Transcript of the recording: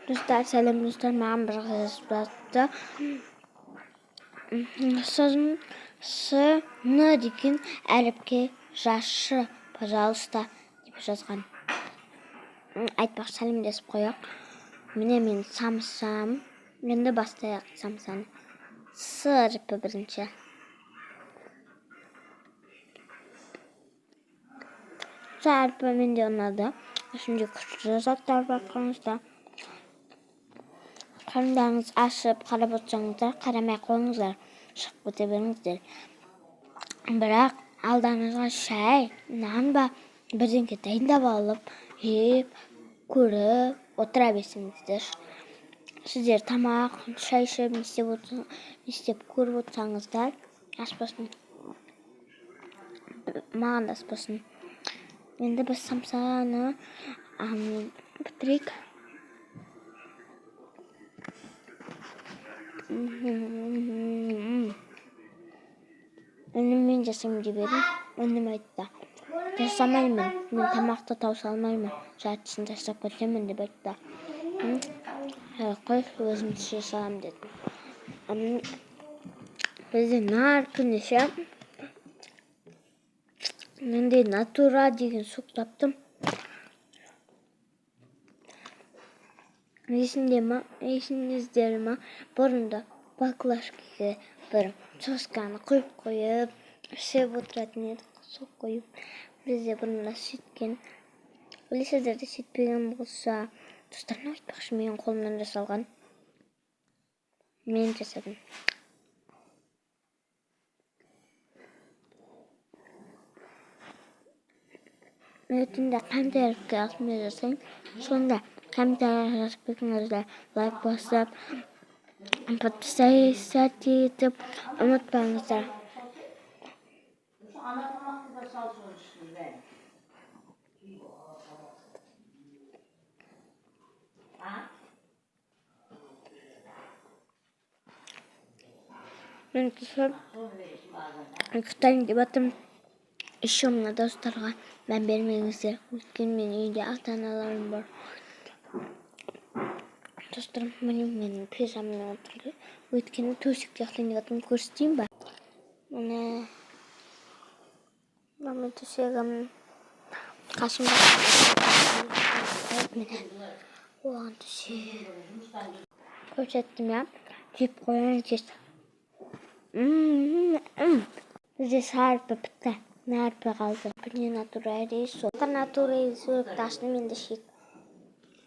Dostlar, selam dostlar. Mağam bir kızı. Sözün sını dikin әріпке жашы, пожалуйста, деп жазған. Айтпақ сәлемдесіп қояқ. Міне мен самсам. Енді бастайық самсаны. С әріпі бірінші. С әріпі менде ұнады. Ішінде күшті заттар бар, қараңыздар. Қарындарыңыз ашып, қарап отырсаңыздар, қарамай қойыңыздар, шығып кете беріңіздер. Бірақ алдарыңызға шай, нан ба, бірдеңке дайындап алып, жеп, көріп, отыра берсеңіздер. Сіздер тамақ, шай ішіп, не істеп көріп отырсаңыздар, аспасын. Маған да аспасын. Енді біз самсаны бітірейік. Önümün жасаймын деп едім, önüm айтты. Жасамаймын, мен тамақты тауыса алмаймын, жартысын тастап кетемін деп айтты. Қой, өзім жасағам дедім. Бізде нар күнеше, менде натура деген сук таптым. Есіңіздер ма? Бұрында баклажкаға бір сосканы құйып қойып, ішіп отыратын едік, сок қойып. Бізде бұрында сөйткен. Білесіздер де сөйтпеген болса, достарына айтпақшы, менің қолымнан жасалған. Мен жасадым. Өтінде қамтарыққа асымен жасайын. Сонда қамтарық жазып кетіңіздер, лайк басып, подписаться етіп, ұмытпаңыздар. Мен кісі ұйықтайын деп атым. Еще мына достарға мән бермеңіздер. Өйткені мен үйде ата-аналарым бар. Достарым, міне менің пижамаммен отырды. Өйткені төсекте ұйықтайын деп атым. Көрсетейін ба? Міне мен төсегім қасымда. Міне оған төсек көрсеттім, я. Жеп қойыңыз. Бізде сарпы бітті. Нәрпі қалды. Біріне натура рейс. Натура рейс өріп ташыны менде шек